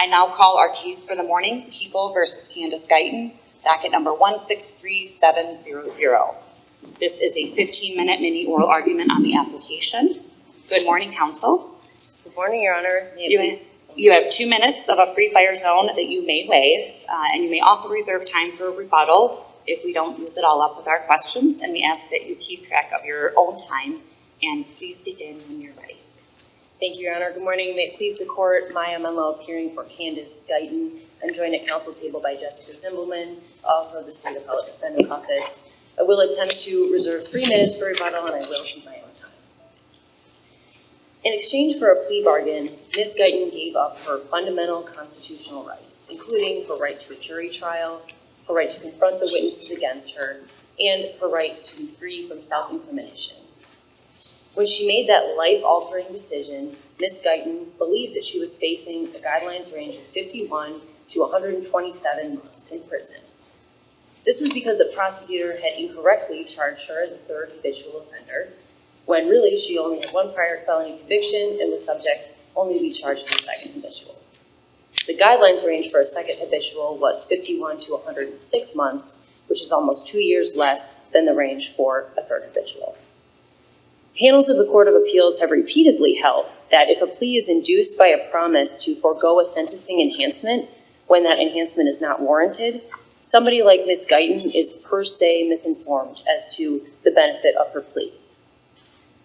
I now call our case for the morning, People versus Candace Guyton, docket number 163700. This is a 15-minute mini oral argument on the application. Good morning, counsel. Good morning, Your Honor. You have 2 minutes of a free fire zone that you may waive, and you may also reserve time for rebuttal if we don't use it all up with our questions, and we ask that you keep track of your own time, and please begin when you're ready. Thank you, Your Honor. Good morning. May it please the court, Maya Menlo appearing for Candace Guyton. I'm joined at council table by Jessica Zimbelman, also of the State Appellate Defender's Office. I will attempt to reserve 3 minutes for rebuttal, and I will keep my own time. In exchange for a plea bargain, Ms. Guyton gave up her fundamental constitutional rights, including her right to a jury trial, her right to confront the witnesses against her, and her right to be free from self-incrimination. When she made that life-altering decision, Ms. Guyton believed that she was facing a guidelines range of 51 to 127 months in prison. This was because the prosecutor had incorrectly charged her as a third habitual offender, when really she only had 1 prior felony conviction and was subject only to be charged as a second habitual. The guidelines range for a second habitual was 51 to 106 months, which is almost 2 years less than the range for a third habitual. Panels of the Court of Appeals have repeatedly held that if a plea is induced by a promise to forego a sentencing enhancement when that enhancement is not warranted, somebody like Ms. Guyton is per se misinformed as to the benefit of her plea.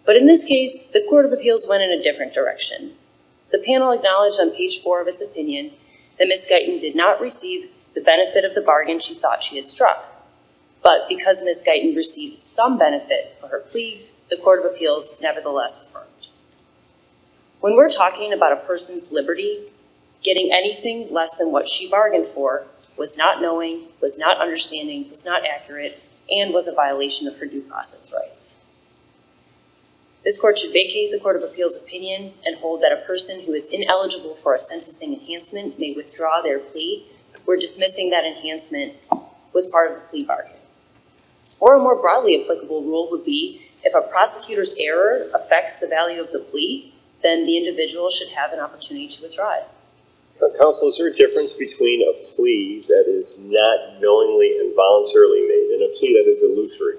But in this case, the Court of Appeals went in a different direction. The panel acknowledged on page 4 of its opinion that Ms. Guyton did not receive the benefit of the bargain she thought she had struck. But because Ms. Guyton received some benefit for her plea, the Court of Appeals nevertheless affirmed. When we're talking about a person's liberty, getting anything less than what she bargained for was not knowing, was not understanding, was not accurate, and was a violation of her due process rights. This court should vacate the Court of Appeals' opinion and hold that a person who is ineligible for a sentencing enhancement may withdraw their plea where dismissing that enhancement was part of the plea bargain. Or a more broadly applicable rule would be if a prosecutor's error affects the value of the plea, then the individual should have an opportunity to withdraw it. Counsel, is there a difference between a plea that is not knowingly and voluntarily made and a plea that is illusory?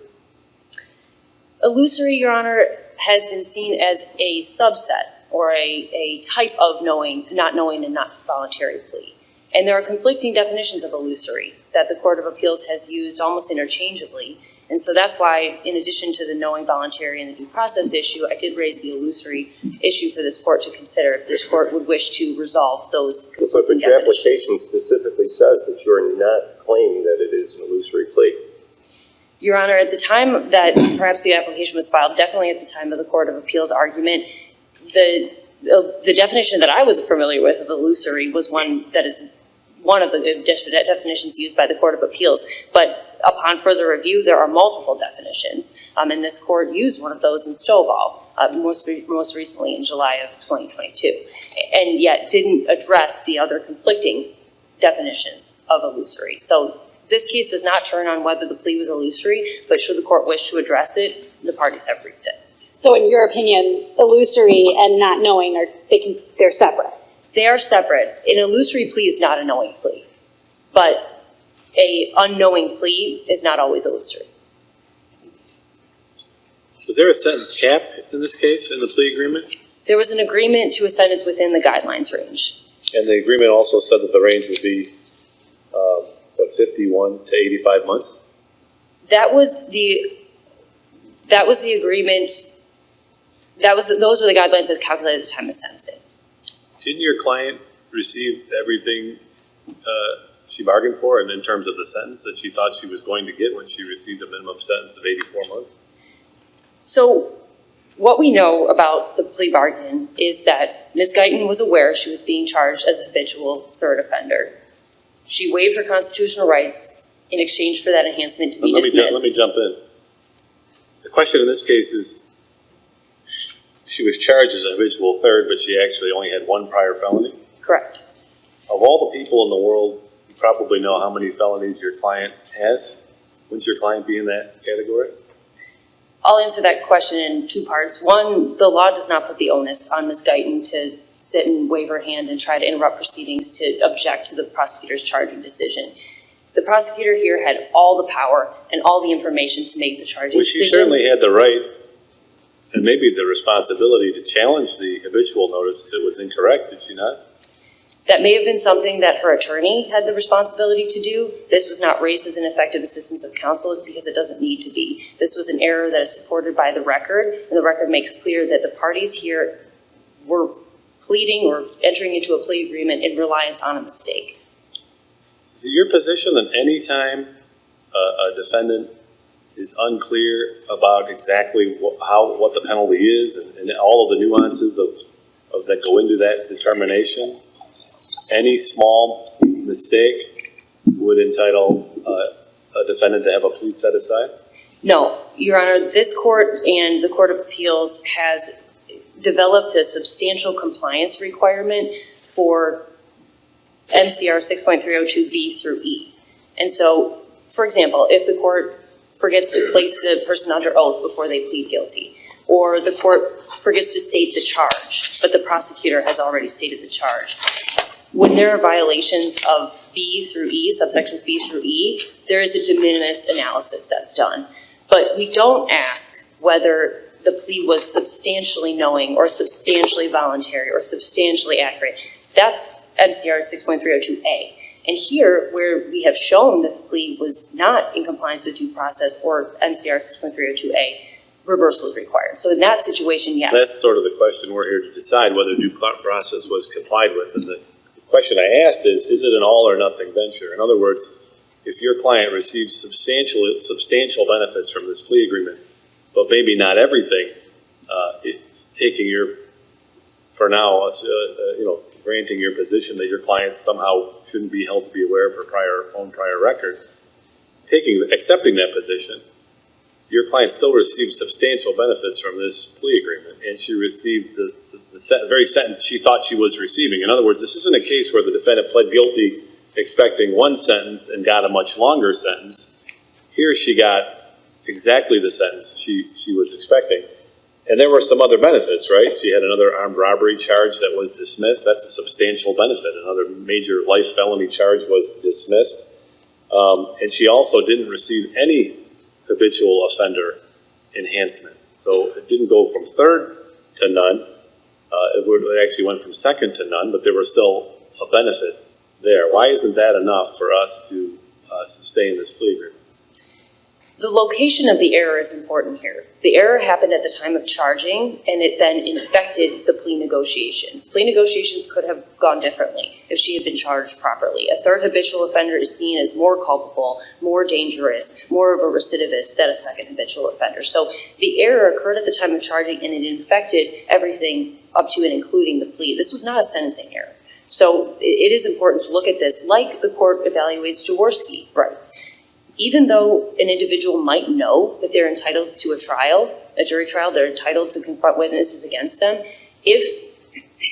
Illusory, Your Honor, has been seen as a subset or a type of not knowing and not voluntary plea. And there are conflicting definitions of illusory that the Court of Appeals has used almost interchangeably. And so that's why, in addition to the knowing, voluntary, and the due process issue, I did raise the illusory issue for this court to consider if this court would wish to resolve those conflicting But your application specifically says that you're not claiming that it is an illusory plea. Your Honor, at the time that perhaps the application was filed, definitely at the time of the Court of Appeals argument, the definition that I was familiar with of illusory was one that is one of the definitions used by the Court of Appeals. But upon further review, there are multiple definitions, and this court used one of those in Stovall, most recently in July of 2022, and yet didn't address the other conflicting definitions of illusory. So this case does not turn on whether the plea was illusory, but should the court wish to address it, the parties have briefed it. So in your opinion, illusory and not knowing, they're separate? They are separate. An illusory plea is not a knowing plea, but an unknowing plea is not always illusory. Was there a sentence cap in this case in the plea agreement? There was an agreement to a sentence within the guidelines range. And the agreement also said that the range would be, 51 to 85 months? That was the agreement. Those were the guidelines as calculated at the time of sentencing. Didn't your client receive everything she bargained for, and in terms of the sentence that she thought she was going to get when she received a minimum sentence of 84 months? So what we know about the plea bargain is that Ms. Guyton was aware she was being charged as a habitual third offender. She waived her constitutional rights in exchange for that enhancement to be dismissed. Let me jump in. The question in this case is, she was charged as a habitual third, but she actually only had 1 prior felony? Correct. Of all the people in the world, you probably know how many felonies your client has. Wouldn't your client be in that category? I'll answer that question in 2 parts. One, the law does not put the onus on Ms. Guyton to sit and wave her hand and try to interrupt proceedings to object to the prosecutor's charging decision. The prosecutor here had all the power and all the information to make the charging decisions. She certainly had the right and maybe the responsibility to challenge the habitual notice if it was incorrect, did she not? That may have been something that her attorney had the responsibility to do. This was not raised as ineffective assistance of counsel because it doesn't need to be. This was an error that is supported by the record, and the record makes clear that the parties here were pleading or entering into a plea agreement in reliance on a mistake. Is it your position that any time a defendant is unclear about exactly what the penalty is and all of the nuances of that go into that determination, any small mistake would entitle a defendant to have a plea set aside? No, Your Honor, this court and the Court of Appeals has developed a substantial compliance requirement for MCR 6.302B through E. And so, for example, if the court forgets to place the person under oath before they plead guilty, or the court forgets to state the charge, but the prosecutor has already stated the charge, when there are violations of B through E, subsections B through E, there is a de minimis analysis that's done. But we don't ask whether the plea was substantially knowing or substantially voluntary or substantially accurate. That's MCR 6.302A. And here, where we have shown that the plea was not in compliance with due process or MCR 6.302A, reversal is required. So in that situation, yes. That's sort of the question we're here to decide, whether due process was complied with. And the question I asked is it an all or nothing venture? In other words, if your client receives substantial benefits from this plea agreement, but maybe not everything, taking your, for now, granting your position that your client somehow shouldn't be held to be aware of her prior record, accepting that position, your client still received substantial benefits from this plea agreement, and she received the very sentence she thought she was receiving. In other words, this isn't a case where the defendant pled guilty expecting one sentence and got a much longer sentence. Here she got exactly the sentence she was expecting. And there were some other benefits, right? She had another armed robbery charge that was dismissed. That's a substantial benefit. Another major life felony charge was dismissed. And she also didn't receive any habitual offender enhancement. So it didn't go from third to none. It actually went from second to none, but there was still a benefit there. Why isn't that enough for us to sustain this plea agreement? The location of the error is important here. The error happened at the time of charging, and it then infected the plea negotiations. Plea negotiations could have gone differently if she had been charged properly. A third habitual offender is seen as more culpable, more dangerous, more of a recidivist than a second habitual offender. So the error occurred at the time of charging, and it infected everything up to and including the plea. This was not a sentencing error. So it is important to look at this like the court evaluates Jaworski rights. Even though an individual might know that they're entitled to a trial, a jury trial, they're entitled to confront witnesses against them, if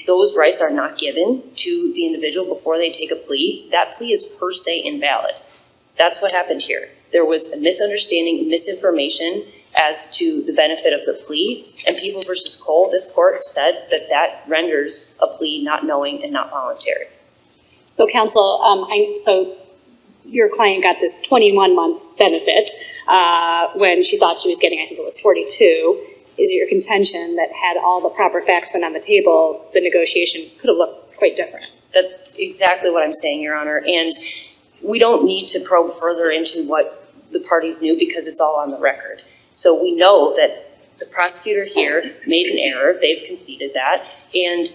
those rights are not given to the individual before they take a plea, that plea is per se invalid. That's what happened here. There was a misunderstanding, misinformation as to the benefit of the plea, and People v. Cole, this court said that that renders a plea not knowing and not voluntary. So counsel, so your client got this 21-month benefit when she thought she was getting, I think it was 42. Is it your contention that had all the proper facts been on the table, the negotiation could have looked quite different? That's exactly what I'm saying, Your Honor. And we don't need to probe further into what the parties knew because it's all on the record. So we know that the prosecutor here made an error. They've conceded that. And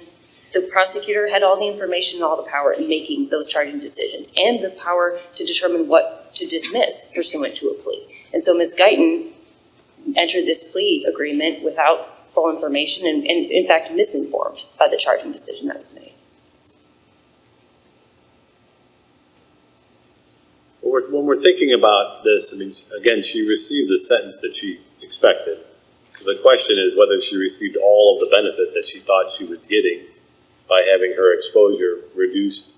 the prosecutor had all the information and all the power in making those charging decisions and the power to determine what to dismiss pursuant to a plea. And so Ms. Guyton entered this plea agreement without full information and in fact, misinformed by the charging decision that was made. When we're thinking about this, I mean, again, she received the sentence that she expected. So the question is whether she received all of the benefit that she thought she was getting by having her exposure reduced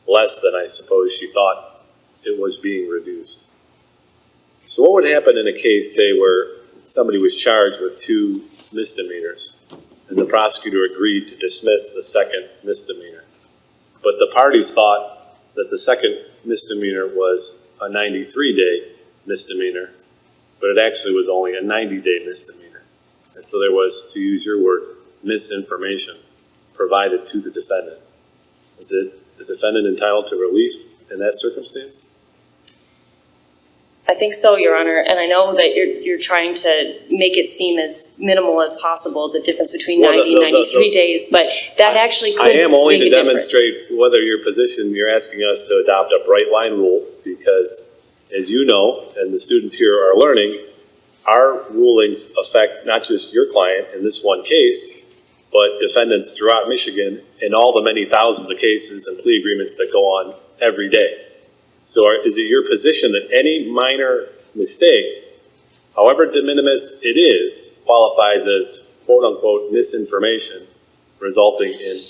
less than I suppose she thought it was being reduced. So what would happen in a case, say, where somebody was charged with 2 misdemeanors, and and the prosecutor agreed to dismiss the second misdemeanor. But the parties thought that the second misdemeanor was a 93-day misdemeanor, but it actually was only a 90-day misdemeanor. And so there was, to use your word, misinformation provided to the defendant. Is it the defendant entitled to relief in that circumstance? I think so, Your Honor, and I know that you're trying to make it seem as minimal as possible, the difference between 90 and 93 days, but that actually could I am only make to a difference. demonstrate whether your position, you're asking us to adopt a bright line rule, because as you know, and the students here are learning, our rulings affect not just your client in this one case, but defendants throughout Michigan in all the many thousands of cases and plea agreements that go on every day. So is it your position that any minor mistake, however de minimis it is, qualifies as quote-unquote misinformation resulting in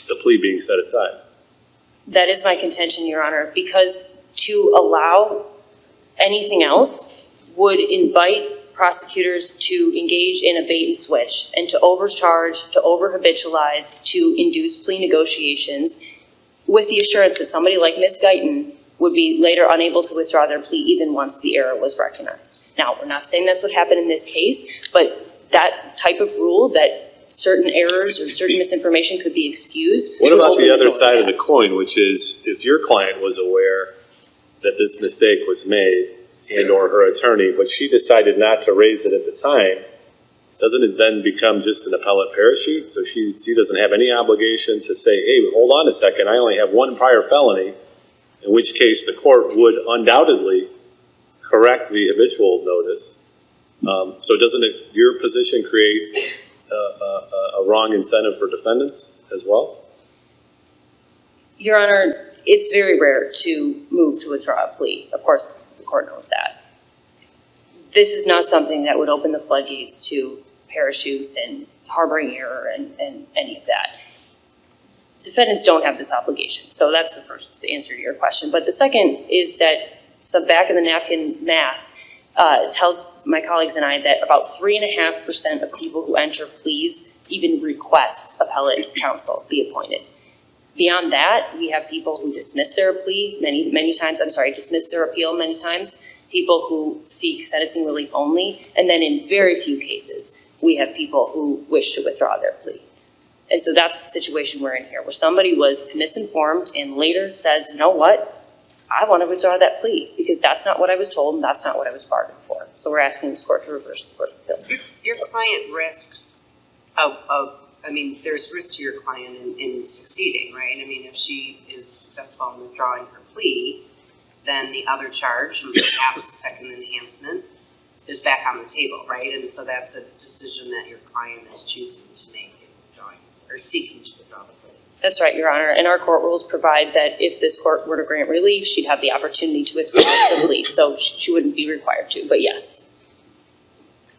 the plea being set aside? That is my contention, Your Honor, because to allow anything else would invite prosecutors to engage in a bait and switch and to overcharge, to over-habitualize, to induce plea negotiations with the assurance that somebody like Ms. Guyton would be later unable to withdraw their plea even once the error was recognized. Now, we're not saying that's what happened in this case, but that type of rule that certain errors or certain misinformation could be excused. What about the other side of the coin, which is if your client was aware that this mistake was made and or her attorney, but she decided not to raise it at the time, doesn't it then become just an appellate parachute? So she doesn't have any obligation to say, hey, hold on a second, I only have one prior felony, in which case the court would undoubtedly correct the habitual notice. So doesn't your position create a wrong incentive for defendants as well? Your Honor, it's very rare to move to withdraw a plea. Of course, the court knows that. This is not something that would open the floodgates to parachutes and harboring error and any of that. Defendants don't have this obligation. So that's the first answer to your question. But the second is that some back of the napkin math tells my colleagues and I that about 3.5% of people who enter pleas even request appellate counsel be appointed. Beyond that, we have people who dismiss their plea dismiss their appeal many times, people who seek sentencing relief only, and then in very few cases, we have people who wish to withdraw their plea. And so that's the situation we're in here, where somebody was misinformed and later says, you know what, I want to withdraw that plea because that's not what I was told and that's not what I was bargained for. So we're asking this court to reverse the court's appeal. Your client risks there's risk to your client in succeeding, right? I mean, if she is successful in withdrawing her plea, then the other charge, perhaps the second enhancement, is back on the table, right? And so that's a decision that your client is choosing to make in withdrawing or seeking to withdraw the plea. That's right, Your Honor. And our court rules provide that if this court were to grant relief, she'd have the opportunity to withdraw the plea. So she wouldn't be required to, but yes.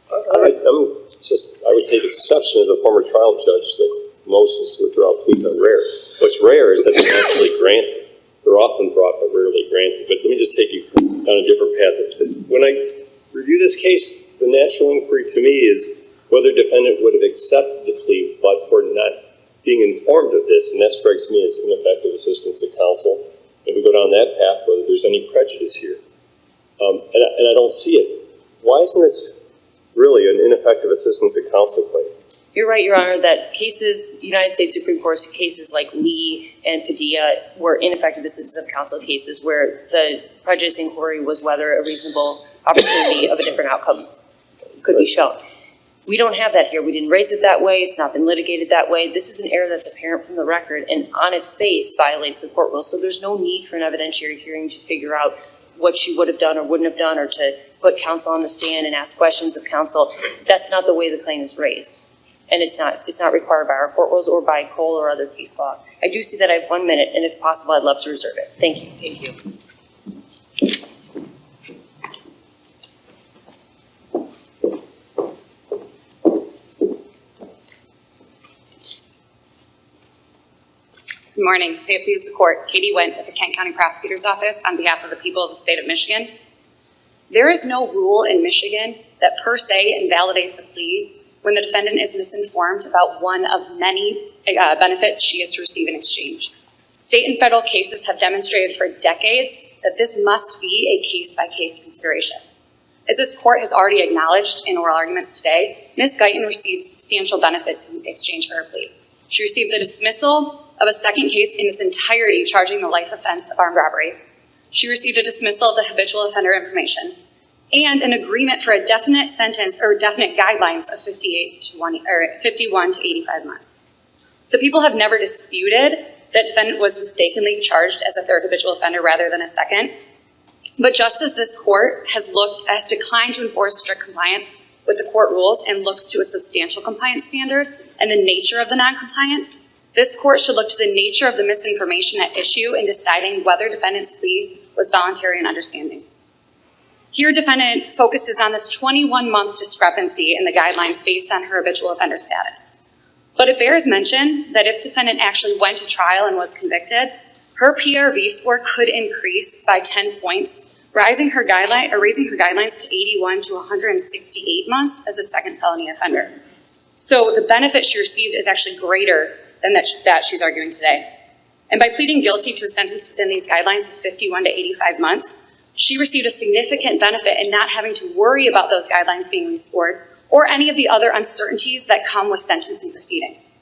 I would take exception as a former trial judge that motions to withdraw pleas are rare. What's rare is that they're actually granted. They're often brought but rarely granted. But let me just take you down a different path. When I review this case, the natural inquiry to me is whether the defendant would have accepted the plea but for not being informed of this, and that strikes me as ineffective assistance to counsel. If we go down that path, whether there's any prejudice here. And I don't see it. Why isn't this really an ineffective assistance to counsel claim? You're right, Your Honor, that cases, United States Supreme Court cases like Lee and Padilla were ineffective assistance of counsel cases where the prejudice inquiry was whether a reasonable opportunity of a different outcome could be shown. We don't have that here. We didn't raise it that way. It's not been litigated that way. This is an error that's apparent from the record and on its face violates the court rules. So there's no need for an evidentiary hearing to figure out what she would have done or wouldn't have done or to put counsel on the stand and ask questions of counsel. That's not the way the claim is raised. And it's not required by our court rules or by Cole or other case law. I do see that I have 1 minute, and if possible, I'd love to reserve it. Thank you. Thank you. Good morning. May it please the court. Katie Went with the Kent County Prosecutor's Office on behalf of the people of the state of Michigan. There is no rule in Michigan that per se invalidates a plea when the defendant is misinformed about one of many benefits she is to receive in exchange. State and federal cases have demonstrated for decades that this must be a case-by-case consideration. As this court has already acknowledged in oral arguments today, Ms. Guyton received substantial benefits in exchange for her plea. She received the dismissal of a second case in its entirety charging the life offense of armed robbery. She received a dismissal of the habitual offender information and an agreement for a definite sentence or definite guidelines of 51 to 85 months. The people have never disputed that defendant was mistakenly charged as a third habitual offender rather than a second. But just as this court has declined to enforce strict compliance with the court rules and looks to a substantial compliance standard and the nature of the noncompliance, this court should look to the nature of the misinformation at issue in deciding whether defendant's plea was voluntary and understanding. Here, defendant focuses on this 21-month discrepancy in the guidelines based on her habitual offender status. But it bears mention that if defendant actually went to trial and was convicted, her PRV score could increase by 10 points, raising her guidelines to 81 to 168 months as a second felony offender. So the benefit she received is actually greater than that she's arguing today. And by pleading guilty to a sentence within these guidelines of 51 to 85 months, she received a significant benefit in not having to worry about those guidelines being rescored or any of the other uncertainties that come with sentencing proceedings.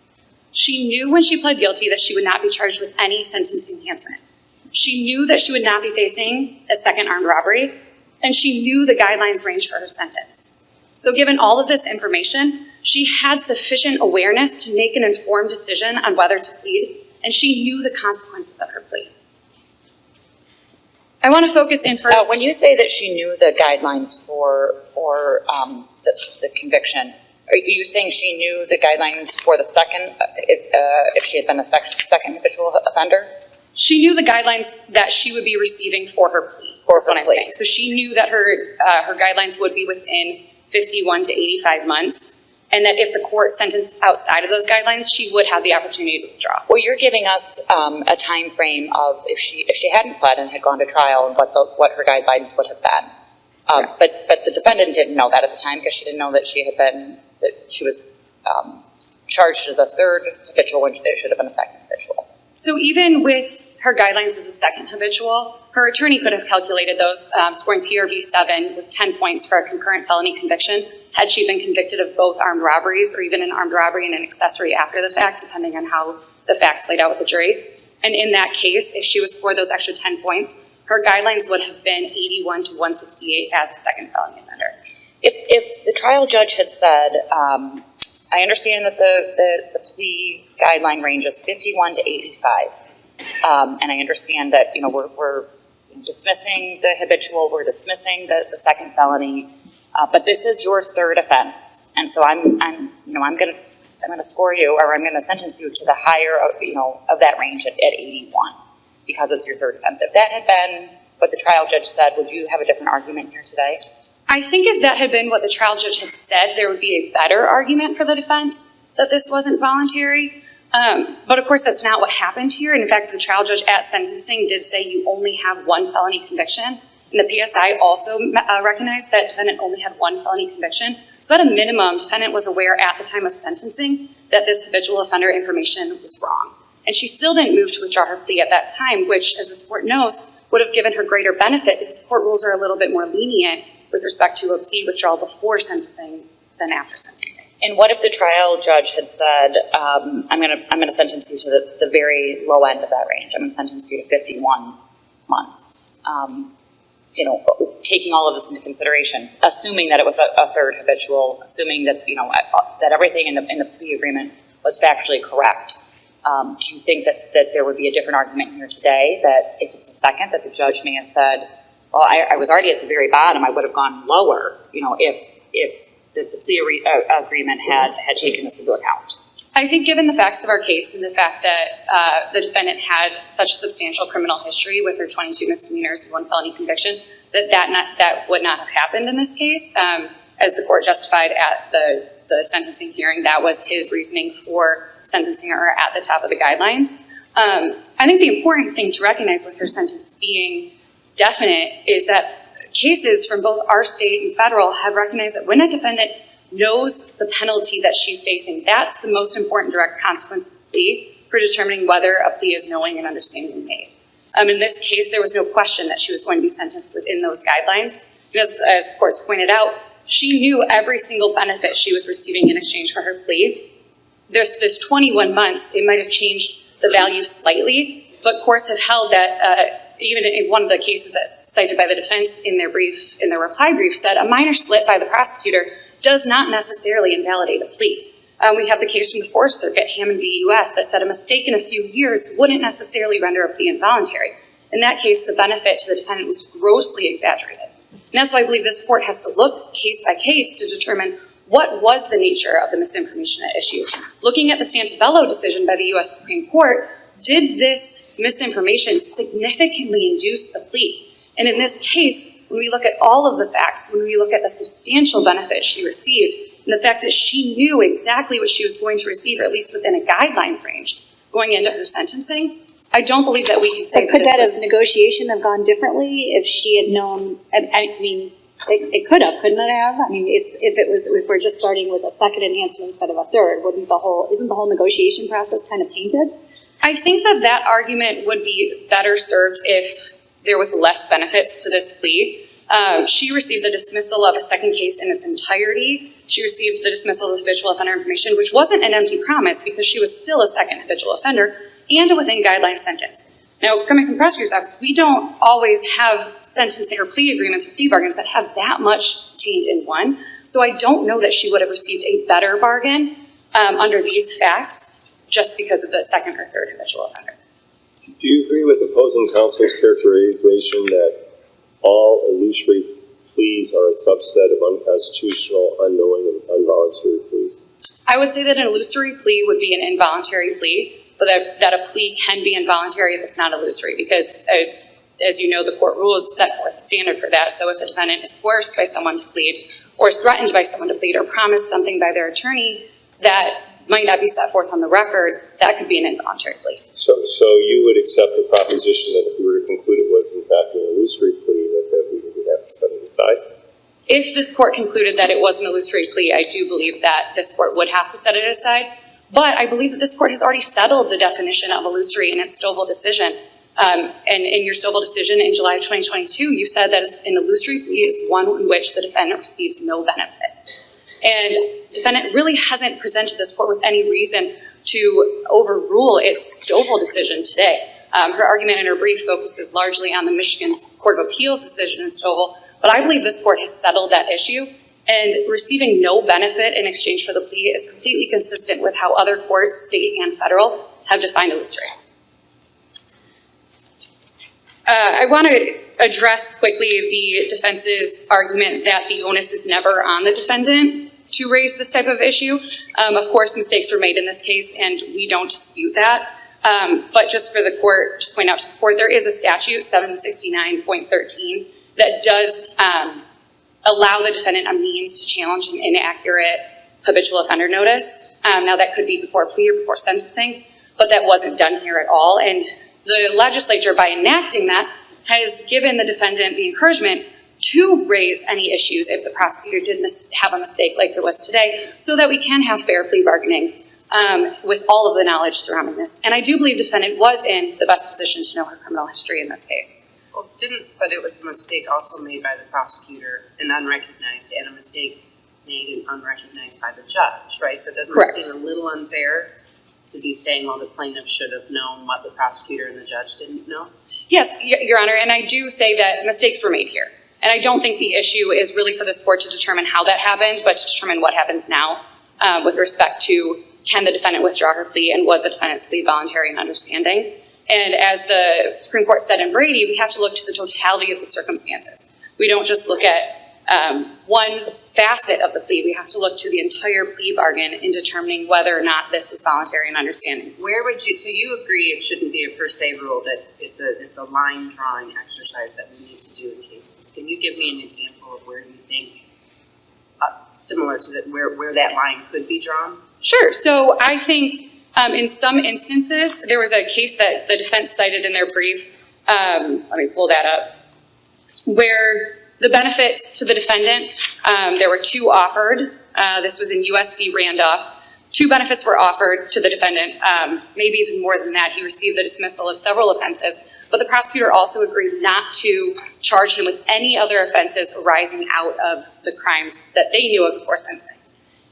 She knew when she pled guilty that she would not be charged with any sentence enhancement. She knew that she would not be facing a second armed robbery, and she knew the guidelines range for her sentence. So given all of this information, she had sufficient awareness to make an informed decision on whether to plead, and she knew the consequences of her plea. I want to focus in first. When you say that she knew the guidelines for the conviction, are you saying she knew the guidelines for the second, if she had been a second habitual offender? She knew the guidelines that she would be receiving for her plea. That's what I'm saying. So she knew that her guidelines would be within 51 to 85 months, and that if the court sentenced outside of those guidelines, she would have the opportunity to withdraw. Well, you're giving us a time frame of if she hadn't pled and had gone to trial and what her guidelines would have been. But the defendant didn't know that at the time because she didn't know that she was charged as a third habitual when there should have been a second habitual. So even with her guidelines as a second habitual, her attorney could have calculated those, scoring PRV 7 with 10 points for a concurrent felony conviction had she been convicted of both armed robberies or even an armed robbery and an accessory after the fact, depending on how the facts laid out with the jury. And in that case, if she was scored those extra 10 points, her guidelines would have been 81 to 168 as a second felony offender. If the trial judge had said, I understand that the plea guideline range is 51 to 85, and I understand that we're dismissing the habitual, we're dismissing the second felony, but this is your third offense, and so I'm going to score you, or I'm going to sentence you to the higher of that range at 81 because it's your third offense. If that had been what the trial judge said, would you have a different argument here today? I think if that had been what the trial judge had said, there would be a better argument for the defense that this wasn't voluntary. But of course, that's not what happened here. And in fact, the trial judge at sentencing did say you only have one felony conviction. And the PSI also recognized that defendant only had one felony conviction. So at a minimum, defendant was aware at the time of sentencing that this habitual offender information was wrong. And she still didn't move to withdraw her plea at that time, which, as this court knows, would have given her greater benefit because the court rules are a little bit more lenient with respect to a plea withdrawal before sentencing than after sentencing. And what if the trial judge had said, I'm going to sentence you to the very low end of that range. I'm going to sentence you to 51 months. Taking all of this into consideration, assuming that it was a third habitual, assuming that that everything in the plea agreement was factually correct. Do you think that there would be a different argument here today that if it's a second, that the judge may have said, well, I was already at the very bottom, I would have gone lower, if the plea agreement had taken this into account? I think given the facts of our case and the fact that the defendant had such a substantial criminal history with her 22 misdemeanors and one felony conviction, that would not have happened in this case. As the court justified at the sentencing hearing, that was his reasoning for sentencing her at the top of the guidelines. I think the important thing to recognize with her sentence being definite is that cases from both our state and federal have recognized that when a defendant knows the penalty that she's facing. That's the most important direct consequence of the plea for determining whether a plea is knowing and understanding made. In this case, there was no question that she was going to be sentenced within those guidelines. Because, as the courts pointed out, she knew every single benefit she was receiving in exchange for her plea. This 21 months, it might have changed the value slightly, but courts have held that even in one of the cases that's cited by the defense in their reply brief, said a minor slip by the prosecutor does not necessarily invalidate a plea. We have the case from the Fourth Circuit, Hammond v. U.S., that said a mistake in a few years wouldn't necessarily render a plea involuntary. In that case, the benefit to the defendant was grossly exaggerated. And that's why I believe this court has to look case by case to determine what was the nature of the misinformation at issue. Looking at the Santabello decision by the U.S. Supreme Court, did this misinformation significantly induce the plea? And in this case, when we look at all of the facts, when we look at the substantial benefit she received, and the fact that she knew exactly what she was going to receive, or at least within a guidelines range, going into her sentencing, I don't believe that we can say but could that negotiation have gone differently if she had known? I mean, it could have, couldn't it have? I mean, if we're just starting with a second enhancement instead of a third, isn't the whole negotiation process kind of tainted? I think that argument would be better served if there was less benefits to this plea. She received the dismissal of a second case in its entirety. She received the dismissal of habitual offender information, which wasn't an empty promise because she was still a second habitual offender, and a within guideline sentence. Now, coming from the prosecutor's office, we don't always have sentencing or plea agreements or plea bargains that have that much contained in one. So I don't know that she would have received a better bargain under these facts just because of the second or third habitual offender. Do you agree with opposing counsel's characterization that all illusory pleas are a subset of unconstitutional, unknowing, and involuntary pleas? I would say that an illusory plea would be an involuntary plea, but that a plea can be involuntary if it's not illusory, because as you know, the court rules set forth the standard for that. So if a defendant is forced by someone to plead, or is threatened by someone to plead, or promised something by their attorney that might not be set forth on the record, that could be an involuntary plea. So you would accept the proposition that if we were to conclude it was in fact an illusory plea, that we would have to set it aside? If this court concluded that it was an illusory plea, I do believe that this court would have to set it aside. But I believe that this court has already settled the definition of illusory in its Stovall decision. And in your Stovall decision in July of 2022, you said that an illusory plea is one in which the defendant receives no benefit. And the defendant really hasn't presented this court with any reason to overrule its Stovall decision today. Her argument in her brief focuses largely on the Michigan Court of Appeals decision in Stovall, but I believe this court has settled that issue, and receiving no benefit in exchange for the plea is completely consistent with how other courts, state and federal, have defined illusory. I want to address quickly the defense's argument that the onus is never on the defendant to raise this type of issue. Of course, mistakes were made in this case, and we don't dispute that. But just for the court to point out to the court, there is a statute, 769.13, that does allow the defendant a means to challenge an inaccurate habitual offender notice. Now, that could be before a plea or before sentencing, but that wasn't done here at all. And the legislature, by enacting that, has given the defendant the encouragement to raise any issues if the prosecutor did have a mistake like there was today, so that we can have fair plea bargaining with all of the knowledge surrounding this. And I do believe the defendant was in the best position to know her criminal history in this case. Well, but it was a mistake also made by the prosecutor and unrecognized, and a mistake made and unrecognized by the judge, right? So doesn't it seem a little unfair to be saying, well, the plaintiff should have known what the prosecutor and the judge didn't know? Yes, Your Honor, and I do say that mistakes were made here. And I don't think the issue is really for this court to determine how that happened, but to determine what happens now with respect to can the defendant withdraw her plea and was the defendant's plea voluntary and understanding. And as the Supreme Court said in Brady, we have to look to the totality of the circumstances. We don't just look at one facet of the plea. We have to look to the entire plea bargain in determining whether or not this was voluntary and understanding. Where would you, so you agree it shouldn't be a per se rule, that it's a line drawing exercise that we need to do in cases. Can you give me an example of where you think, similar to where that line could be drawn? Sure. So I think in some instances, there was a case that the defense cited in their brief, let me pull that up, where the benefits to the defendant, there were two offered. This was in US v. Randolph. 2 benefits were offered to the defendant, maybe even more than that. He received the dismissal of several offenses, but the prosecutor also agreed not to charge him with any other offenses arising out of the crimes that they knew of before sentencing.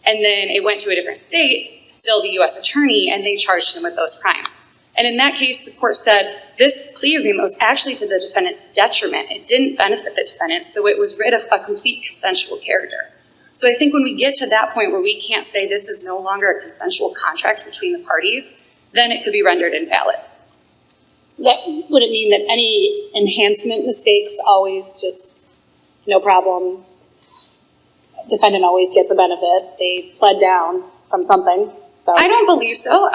And then it went to a different state, still the US attorney, and they charged him with those crimes. And in that case, the court said this plea agreement was actually to the defendant's detriment. It didn't benefit the defendant, so it was rid of a complete consensual character. So I think when we get to that point where we can't say this is no longer a consensual contract between the parties, then it could be rendered invalid. So that would it mean that any enhancement mistakes always just no problem? Defendant always gets a benefit. They pled down from something. So. I don't believe so.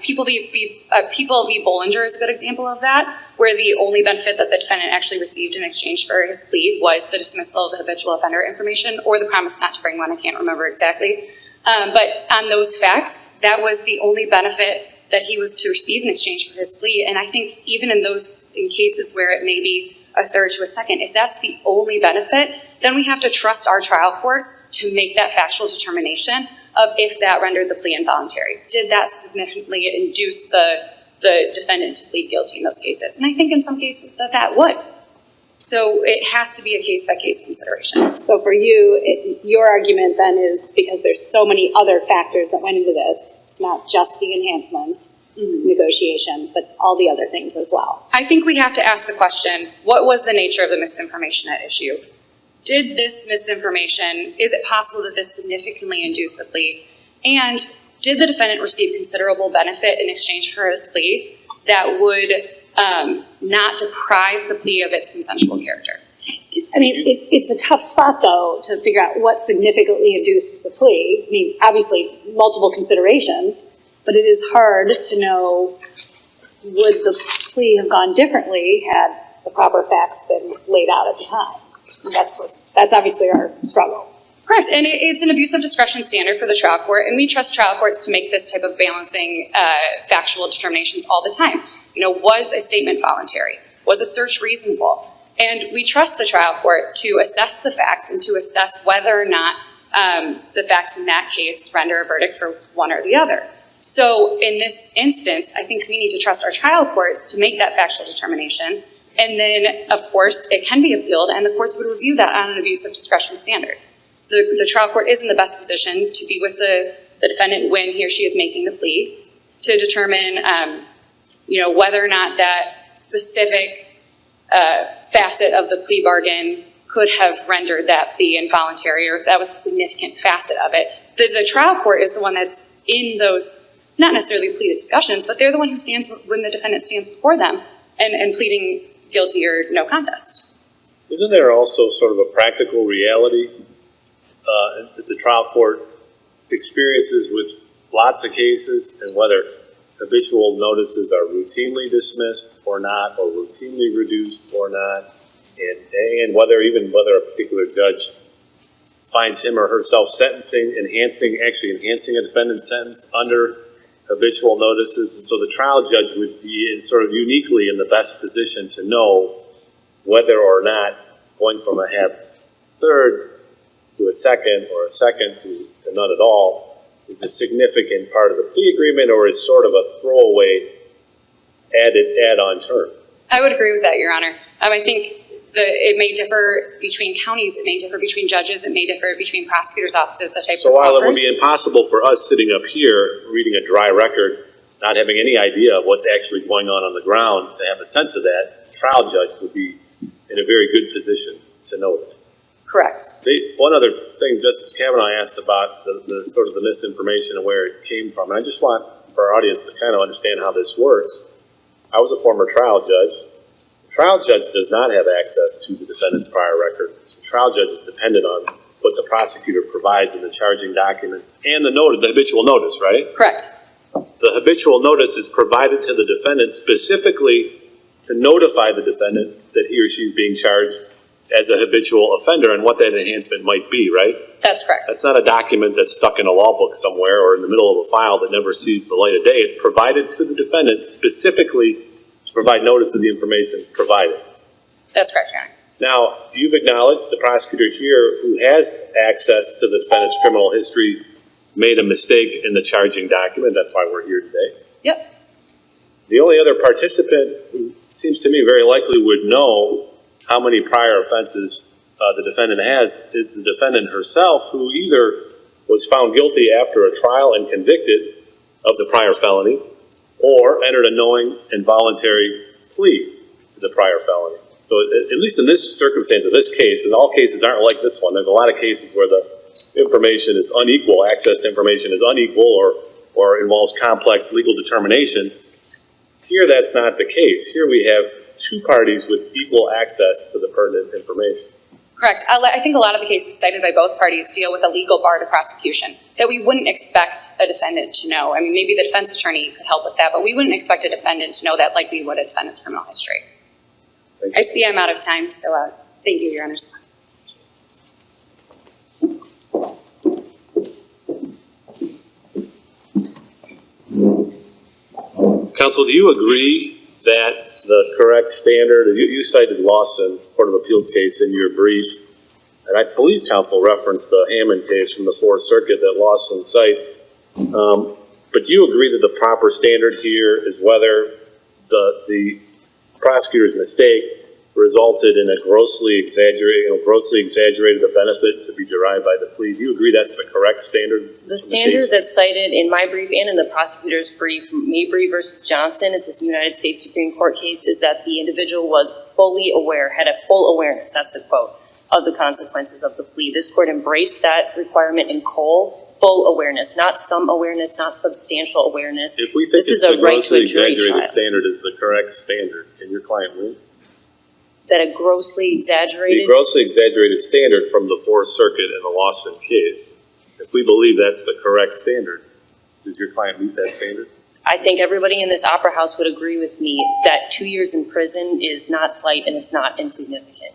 People v. Bollinger is a good example of that, where the only benefit that the defendant actually received in exchange for his plea was the dismissal of the habitual offender information or the promise not to bring one. I can't remember exactly. But on those facts, that was the only benefit that he was to receive in exchange for his plea. And I think even in cases where it may be a third to a second, if that's the only benefit, then we have to trust our trial courts to make that factual determination of if that rendered the plea involuntary. Did that significantly induce the defendant to plead guilty in those cases? And I think in some cases that would. So it has to be a case-by-case consideration. So for you, your argument then is because there's so many other factors that went into this, it's not just the enhancement negotiation, but all the other things as well. I think we have to ask the question, what was the nature of the misinformation at issue? Did this misinformation, is it possible that this significantly induced the plea? And did the defendant receive considerable benefit in exchange for his plea that would not deprive the plea of its consensual character? I mean, it's a tough spot, though, to figure out what significantly induced the plea. I mean, obviously, multiple considerations, but it is hard to know, would the plea have gone differently had the proper facts been laid out at the time? And that's obviously our struggle. Correct, and it's an abuse of discretion standard for the trial court, and we trust trial courts to make this type of balancing factual determinations all the time. You know, was a statement voluntary? Was a search reasonable? And we trust the trial court to assess the facts and to assess whether or not the facts in that case render a verdict for one or the other. So in this instance, I think we need to trust our trial courts to make that factual determination. And then, of course, it can be appealed, and the courts would review that on an abuse of discretion standard. The trial court is in the best position to be with the defendant when he or she is making the plea to determine, whether or not that specific facet of the plea bargain could have rendered that plea involuntary, or if that was a significant facet of it. The trial court is the one that's in those, not necessarily plea discussions, but they're the one who stands when the defendant stands before them and pleading guilty or no contest. Isn't there also sort of a practical reality that the trial court experiences with lots of cases, and whether habitual notices are routinely dismissed or not, or routinely reduced or not, and whether a particular judge finds him or herself enhancing a defendant's sentence under habitual notices. And so the trial judge would be uniquely in the best position to know whether or not going from a half third to a second, or a second to none at all, is a significant part of the plea agreement, or is sort of a throwaway add-on term. I would agree with that, Your Honor. I think it may differ between counties, it may differ between judges, it may differ between prosecutors' offices, the types of offers. So while it would be impossible for us sitting up here reading a dry record, not having any idea of what's actually going on the ground, to have a sense of that, the trial judge would be in a very good position to know that. Correct. One other thing Justice Kavanaugh asked about the sort of the misinformation and where it came from, and I just want for our audience to kind of understand how this works. I was a former trial judge. The trial judge does not have access to the defendant's prior record. The trial judge is dependent on what the prosecutor provides in the charging documents and the habitual notice, right? Correct. The habitual notice is provided to the defendant specifically to notify the defendant that he or she is being charged as a habitual offender and what that enhancement might be, right? That's correct. That's not a document that's stuck in a law book somewhere or in the middle of a file that never sees the light of day. It's provided to the defendant specifically to provide notice of the information provided. That's correct, Your Honor. Now, you've acknowledged the prosecutor here who has access to the defendant's criminal history made a mistake in the charging document. That's why we're here today. Yep. The only other participant who seems to me very likely would know how many prior offenses the defendant has is the defendant herself, who either was found guilty after a trial and convicted of the prior felony, or entered a knowing and voluntary plea to the prior felony. So at least in this circumstance of this case, and all cases aren't like this one, there's a lot of cases where the information is unequal, access to information is unequal, or involves complex legal determinations. Here that's not the case. Here we have two parties with equal access to the pertinent information. Correct. I think a lot of the cases cited by both parties deal with a legal bar to prosecution that we wouldn't expect a defendant to know. I mean, maybe the defense attorney could help with that, but we wouldn't expect a defendant to know that like we would a defendant's criminal history. I see I'm out of time, so thank you, Your Honors. Counsel, do you agree that the correct standard, you cited Lawson Court of Appeals case in your brief, and I believe counsel referenced the Hammond case from the Fourth Circuit that Lawson cites, but do you agree that the proper standard here is whether the prosecutor's mistake resulted in a grossly exaggerated the benefit to be derived by the plea? Do you agree that's the correct standard? The standard that's cited in my brief and in the prosecutor's brief, Mabry versus Johnson, it's this United States Supreme Court case, is that the individual was fully aware, had a full awareness, that's the quote, of the consequences of the plea. This court embraced that requirement in Cole, full awareness, not some awareness, not substantial awareness. If we think the grossly exaggerated standard is the correct standard, can your client win? That a grossly exaggerated? The grossly exaggerated standard from the Fourth Circuit in the Lawson case, if we believe that's the correct standard, does your client meet that standard? I think everybody in this opera house would agree with me that 2 years in prison is not slight and it's not insignificant.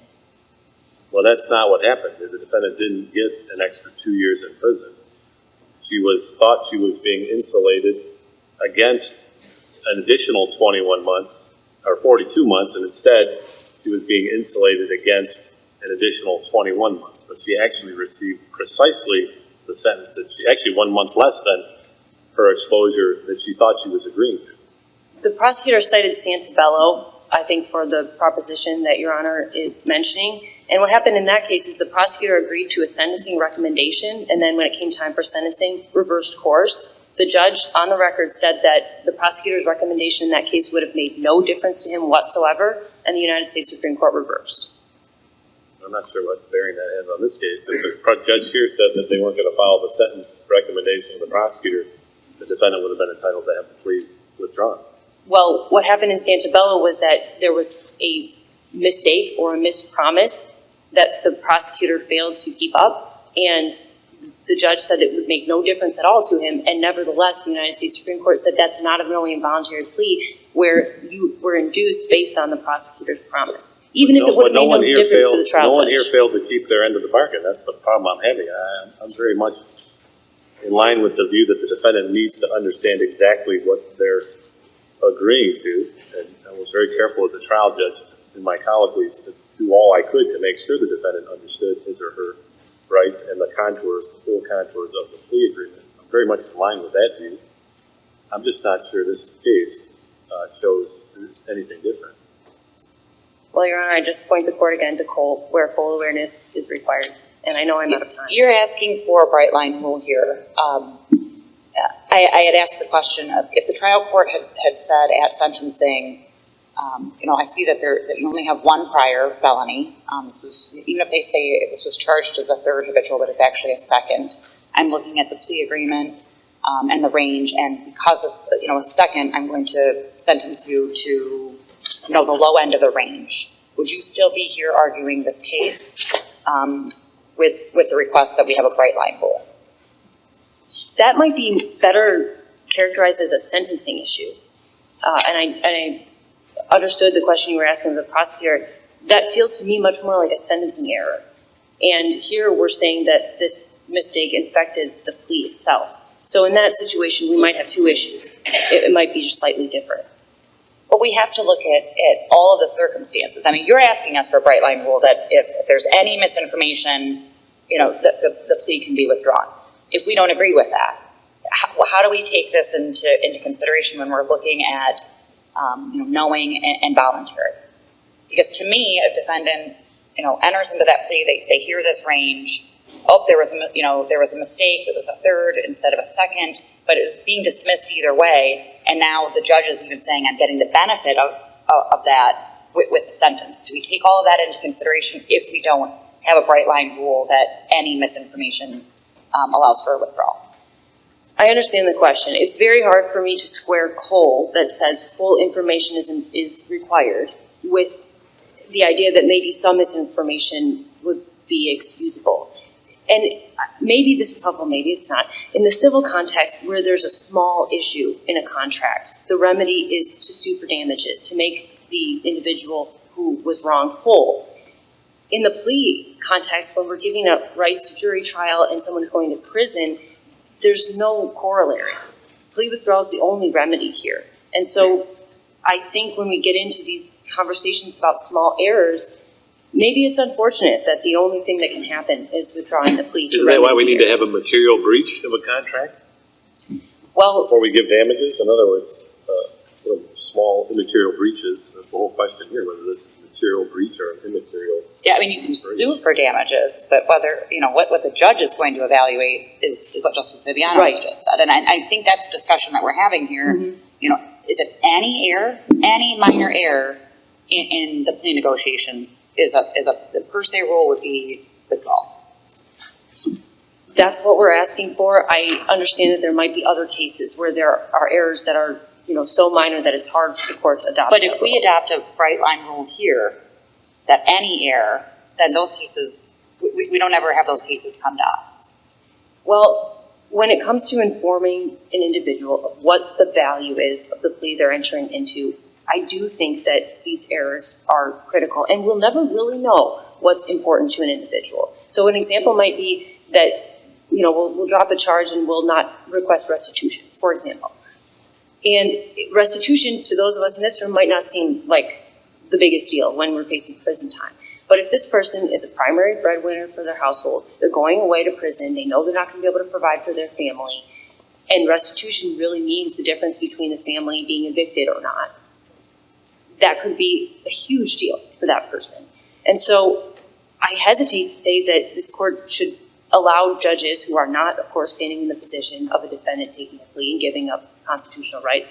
Well, that's not what happened. The defendant didn't get an extra 2 years in prison. She thought she was being insulated against an additional 21 months, or 42 months, and instead she was being insulated against an additional 21 months. But she actually received precisely the sentence that she, actually 1 month less than her exposure that she thought she was agreeing to. The prosecutor cited Santabello, I think, for the proposition that Your Honor is mentioning. And what happened in that case is the prosecutor agreed to a sentencing recommendation, and then when it came time for sentencing, reversed course. The judge on the record said that the prosecutor's recommendation in that case would have made no difference to him whatsoever, and the United States Supreme Court reversed. I'm not sure what bearing that has on this case. If the judge here said that they weren't going to follow the sentence recommendation of the prosecutor, the defendant would have been entitled to have the plea withdrawn. Well, what happened in Santabello was that there was a mistake or a mispromise that the prosecutor failed to keep up, and the judge said it would make no difference at all to him, and nevertheless, the United States Supreme Court said that's not a knowing involuntary plea where you were induced based on the prosecutor's promise, even if it would have made no difference to the trial judge. No one here failed to keep their end of the bargain. That's the problem I'm having. I'm very much in line with the view that the defendant needs to understand exactly what they're agreeing to, and I was very careful as a trial judge in my colloquies to do all I could to make sure the defendant understood his or her rights and the contours, the full contours of the plea agreement. I'm very much in line with that view. I'm just not sure this case shows anything different. Well, Your Honor, I just point the court again to Cole, where full awareness is required, and I know I'm out of time. You're asking for a bright line rule here. I had asked the question of if the trial court had said at sentencing, I see that you only have one prior felony. This was, even if they say this was charged as a third habitual, but it's actually a second. I'm looking at the plea agreement and the range, and because it's a second, I'm going to sentence you to the low end of the range. Would you still be here arguing this case with the request that we have a bright line rule? That might be better characterized as a sentencing issue, and I understood the question you were asking of the prosecutor. That feels to me much more like a sentencing error. And here we're saying that this mistake infected the plea itself. So in that situation, we might have two issues. It might be just slightly different. But we have to look at all of the circumstances. I mean, you're asking us for a bright line rule that if there's any misinformation, the plea can be withdrawn. If we don't agree with that, how do we take this into consideration when we're looking at knowing and voluntary? Because to me, a defendant enters into that plea, they hear this range. Oh, there was a mistake. It was a third instead of a second, but it was being dismissed either way. And now the judge is even saying, I'm getting the benefit of that with the sentence. Do we take all of that into consideration if we don't have a bright line rule that any misinformation allows for a withdrawal? I understand the question. It's very hard for me to square Cole that says full information is required with the idea that maybe some misinformation would be excusable. And maybe this is helpful, maybe it's not. In the civil context where there's a small issue in a contract, the remedy is to sue for damages, to make the individual who was wrong whole. In the plea context, when we're giving up rights to jury trial and someone's going to prison, there's no corollary. Plea withdrawal is the only remedy here. And so I think when we get into these conversations about small errors, maybe it's unfortunate that the only thing that can happen is withdrawing the plea. Isn't that why we need to have a material breach of a contract? Well, before we give damages? In other words, small immaterial breaches. That's the whole question here, whether this is a material breach or an immaterial. Yeah, I mean, you can sue for damages, but whether, what the judge is going to evaluate is what Justice Viviano has just said. And I think that's a discussion that we're having here. Mm-hmm. Is it any error, any minor error in the plea negotiations the per se rule would be withdrawal? That's what we're asking for. I understand that there might be other cases where there are errors that are, so minor that it's hard for the court to adopt. But if we adopt a bright line rule here, that any error, then those cases, we don't ever have those cases come to us. Well, when it comes to informing an individual of what the value is of the plea they're entering into, I do think that these errors are critical, and we'll never really know what's important to an individual. So an example might be that, we'll drop a charge and we'll not request restitution, for example. And restitution to those of us in this room might not seem like the biggest deal when we're facing prison time. But if this person is a primary breadwinner for their household, they're going away to prison, they know they're not going to be able to provide for their family, and restitution really means the difference between the family being evicted or not, that could be a huge deal for that person. And so I hesitate to say that this court should allow judges who are not, of course, standing in the position of a defendant taking a plea and giving up constitutional rights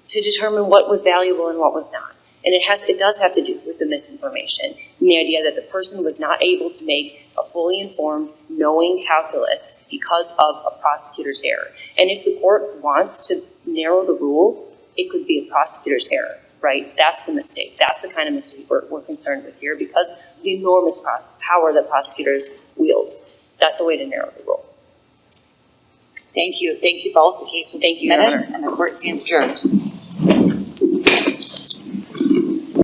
to determine what was valuable and what was not. And it does have to do with the misinformation and the idea that the person was not able to make a fully informed, knowing calculus because of a prosecutor's error. And if the court wants to narrow the rule, it could be a prosecutor's error, right? That's the mistake. That's the kind of mistake we're concerned with here because of the enormous power that prosecutors wield. That's a way to narrow the rule. Thank you. Thank you both. The case will be submitted and the court stands adjourned.